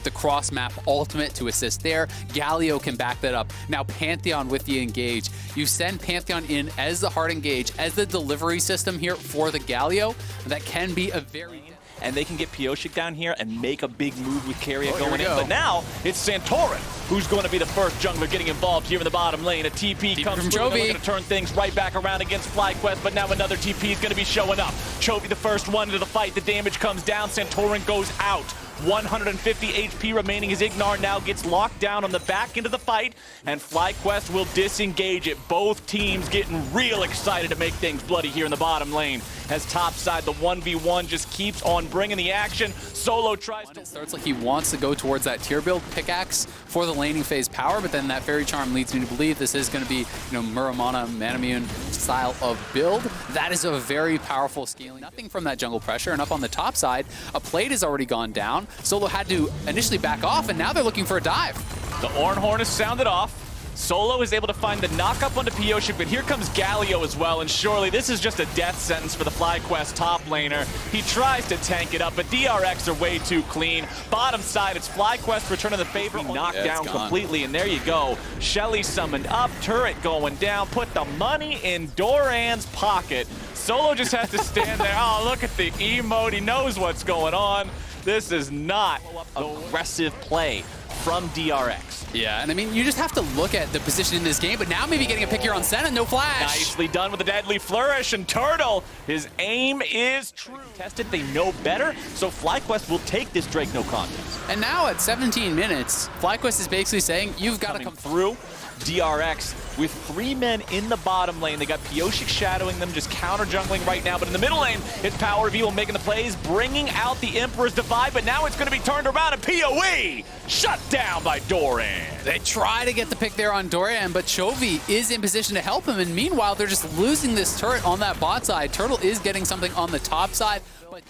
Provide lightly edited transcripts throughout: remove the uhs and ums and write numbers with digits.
The cross-map ultimate to assist there. Galio can back that up. Now Pantheon with the engage. You send Pantheon in as the hard engage, as the delivery system here for the Galio. That can be a very... And they can get Pioshik down here and make a big move with Carrier going in. But now it's Santorin who's going to be the first jungler getting involved here in the bottom lane. A TP comes through. They're going to turn things right back around against FlyQuest, but now another TP is going to be showing up. Chovy the first one into the fight. The damage comes down. Santorin goes out. 150 HP remaining as Ignar now gets locked down on the back end of the fight, and FlyQuest will disengage it. Both teams getting real excited to make things bloody here in the bottom lane. As topside, the 1v1 just keeps on bringing the action. Solo tries to... It starts like he wants to go towards that tier build pickaxe for the laning phase power, but then that Fairy Charm leads me to believe this is going to be, Muramana, Manamune style of build. That is a very powerful scaling. Nothing from that jungle pressure, and up on the top side, a plate has already gone down. Solo had to initially back off, and now they're looking for a dive. The Orn Horn is sounded off. Solo is able to find the knock-up onto Pioshik, but here comes Galio as well, and surely this is just a death sentence for the FlyQuest top laner. He tries to tank it up, but DRX are way too clean. Bottom side, it's FlyQuest returning the favor, knocked down completely, and there you go. Shelly summoned up, turret going down, put the money in Doran's pocket. Solo just has to stand there. Oh, look at the emote. He knows what's going on. This is not aggressive play from DRX. Yeah, and I mean, you just have to look at the position in this game, but now maybe getting a pick here on Senna, no flash. Nicely done with the deadly flourish, and Turtle, his aim is true. Tested, they know better, so FlyQuest will take this Drake no contest. And now at 17 minutes, FlyQuest is basically saying, you've got to come through. DRX with 3 men in the bottom lane. They got Pioshik shadowing them, just counter jungling right now. But in the middle lane, it's Power of Evil making the plays, bringing out the Emperor's Divide. But now it's going to be turned around, and PoE shut down by Doran. They try to get the pick there on Doran, but Chovy is in position to help him. And meanwhile, they're just losing this turret on that bot side. Turtle is getting something on the top side. But,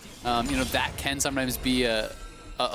that can sometimes be a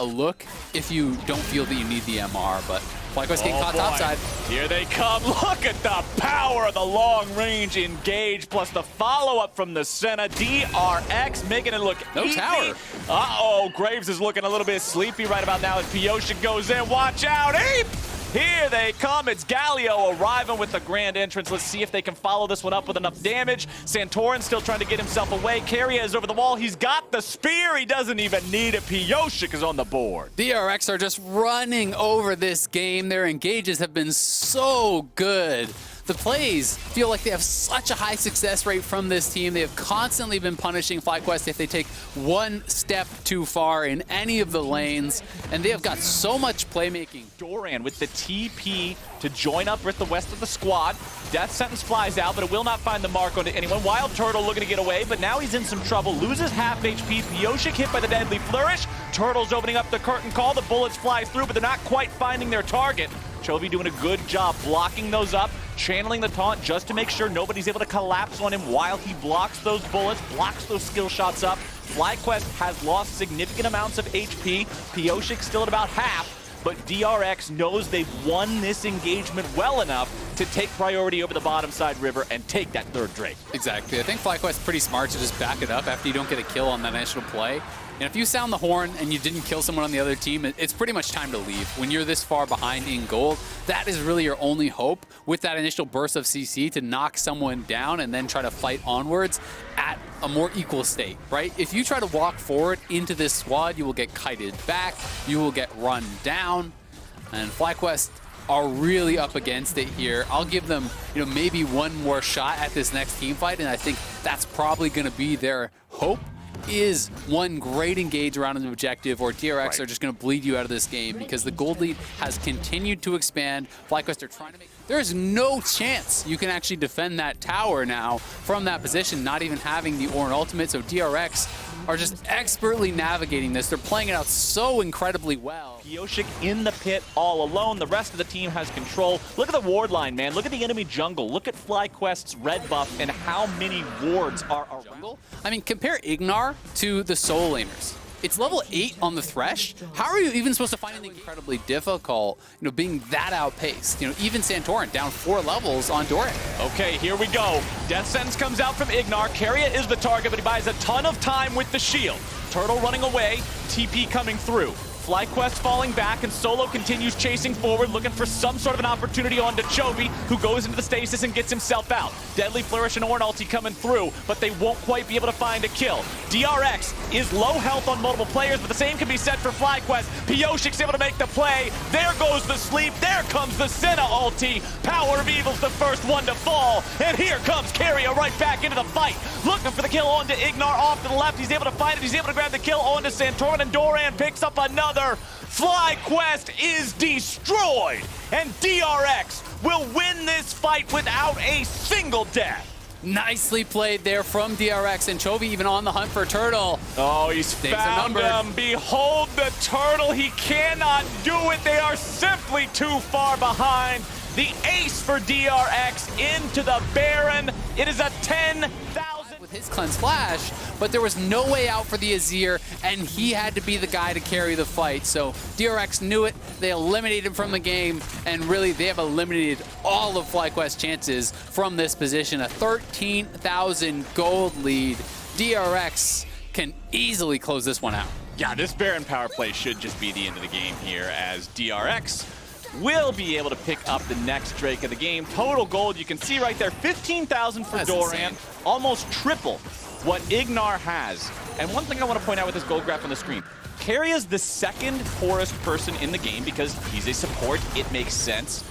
look if you don't feel that you need the MR. But FlyQuest getting caught topside. Here they come. Look at the power of the long-range engage, plus the follow-up from the Senna. DRX making it look easy. Tower. Uh-oh, Graves is looking a little bit sleepy right about now as Pioshik goes in. Watch out, Ape! Here they come. It's Galio arriving with the grand entrance. Let's see if they can follow this one up with enough damage. Santorin still trying to get himself away. Carrier is over the wall. He's got the spear. He doesn't even need it. Pioshik is on the board. DRX are just running over this game. Their engages have been so good. The plays feel like they have such a high success rate from this team. They have constantly been punishing FlyQuest if they take one step too far in any of the lanes, and they have got so much playmaking. Doran with the TP to join up with the rest of the squad. Death Sentence flies out, but it will not find the mark onto anyone. Wild Turtle looking to get away, but now he's in some trouble. Loses half HP. Pioshik hit by the deadly flourish. Turtle's opening up the curtain call. The bullets fly through, but they're not quite finding their target. Chovy doing a good job blocking those up, channeling the taunt just to make sure nobody's able to collapse on him while he blocks those bullets, blocks those skill shots up. FlyQuest has lost significant amounts of HP. Pioshik still at about half, but DRX knows they've won this engagement well enough to take priority over the bottom side river and take that third Drake. Exactly. I think FlyQuest's pretty smart to just back it up after you don't get a kill on that initial play. And if you sound the horn and you didn't kill someone on the other team, it's pretty much time to leave. When you're this far behind in gold, that is really your only hope with that initial burst of CC to knock someone down and then try to fight onwards at a more equal state, right? If you try to walk forward into this squad, you will get kited back, you will get run down, and FlyQuest are really up against it here. I'll give them, maybe one more shot at this next team fight, and I think that's probably going to be their hope. Is one great engage around an objective, or DRX are just going to bleed you out of this game because the gold lead has continued to expand. FlyQuest are trying to make... There's no chance you can actually defend that tower now from that position, not even having the Ornn ultimate, so DRX are just expertly navigating this. They're playing it out so incredibly well. Pioshik in the pit all alone. The rest of the team has control. Look at the ward line, man. Look at the enemy jungle. Look at FlyQuest's red buff and how many wards are around. I mean, compare Ignar to the solo laners. It's level 8 on the Thresh. How are you even supposed to find anything incredibly difficult, being that outpaced? Even Santorin down 4 levels on Doran. Okay, here we go. Death Sentence comes out from Ignar. Carrier is the target, but he buys a ton of time with the shield. Turtle running away, TP coming through. FlyQuest falling back, and Solo continues chasing forward, looking for some sort of an opportunity onto Chovy, who goes into the stasis and gets himself out. Deadly Flourish and Ornn ulti coming through, but they won't quite be able to find a kill. DRX is low health on multiple players, but the same can be said for FlyQuest. Pioshik's able to make the play. There goes the sleep. There comes the Senna ulti. Power of Evil's the first one to fall, and here comes Keria right back into the fight, looking for the kill onto Ignar off to the left. He's able to find it. He's able to grab the kill onto Santorin, and Doran picks up another. FlyQuest is destroyed, and DRX will win this fight without a single death. Nicely played there from DRX, and Chovy even on the hunt for Turtle. Oh, he's found him. Behold the Turtle. He cannot do it. They are simply too far behind. The ace for DRX into the Baron. It is a 10,000. With his cleanse flash, but there was no way out for the Azir, and he had to be the guy to carry the fight. So DRX knew it. They eliminated him from the game, and really they have eliminated all of FlyQuest's chances from this position. A 13,000 gold lead. DRX can easily close this one out. Yeah, this Baron power play should just be the end of the game here, as DRX will be able to pick up the next Drake of the game. Total gold, you can see right there, 15,000 for Doran, insane. almost triple what Ignar has. And one thing I want to point out with this gold graph on the screen, Keria's the second poorest person in the game because he's a support, it makes sense.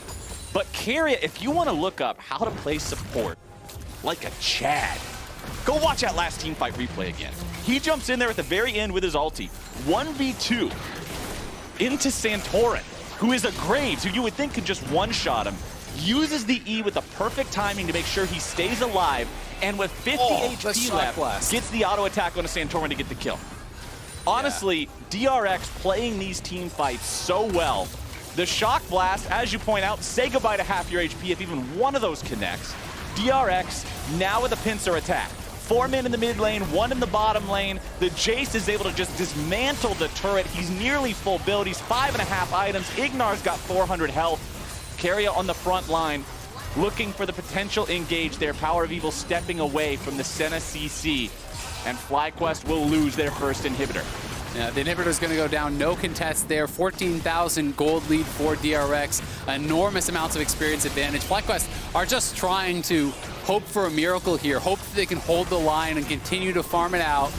But Keria, if you want to look up how to play support like a Chad, go watch that last team fight replay again. He jumps in there at the very end with his ulti, 1v2 into Santorin, who is a Graves, who you would think could just one-shot him, uses the E with the perfect timing to make sure he stays alive, and with 50 HP left, gets the auto attack on a Santorin to get the kill. Honestly, DRX playing these team fights so well. The Shock Blast, as you point out, say goodbye to half your HP if even one of those connects. DRX now with a pincer attack. 4 men in the mid lane, 1 in the bottom lane. The Jace is able to just dismantle the turret. He's nearly full build. He's 5.5 items. Ignar's got 400 health. Keria on the front line, looking for the potential engage there. Power of Evil stepping away from the Senna CC. And FlyQuest will lose their first inhibitor. Yeah, the inhibitor's going to go down, no contest there. 14,000 gold lead for DRX. Enormous amounts of experience advantage. FlyQuest are just trying to hope for a miracle here. Hope that they can hold the line and continue to farm it out.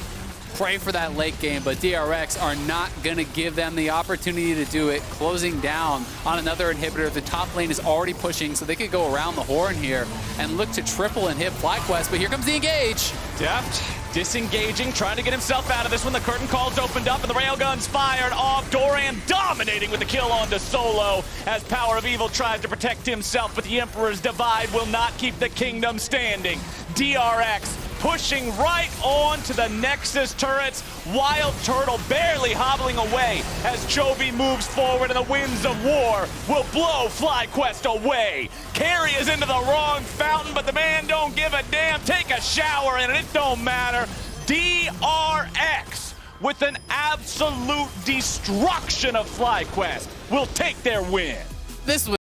Pray for that late game, but DRX are not going to give them the opportunity to do it. Closing down on another inhibitor. The top lane is already pushing, so they could go around the horn here and look to triple and hit FlyQuest, but here comes the engage. Deft disengaging, trying to get himself out of this one. The curtain call's opened up and the railgun's fired off. Doran dominating with the kill onto Solo as Power of Evil tries to protect himself, but the Emperor's Divide will not keep the kingdom standing. DRX pushing right on to the Nexus turrets. Wild Turtle barely hobbling away as Chovy moves forward, and the winds of war will blow FlyQuest away. Keria is into the wrong fountain, but the man don't give a damn. Take a shower in it, it don't matter. DRX with an absolute destruction of FlyQuest will take their win. This was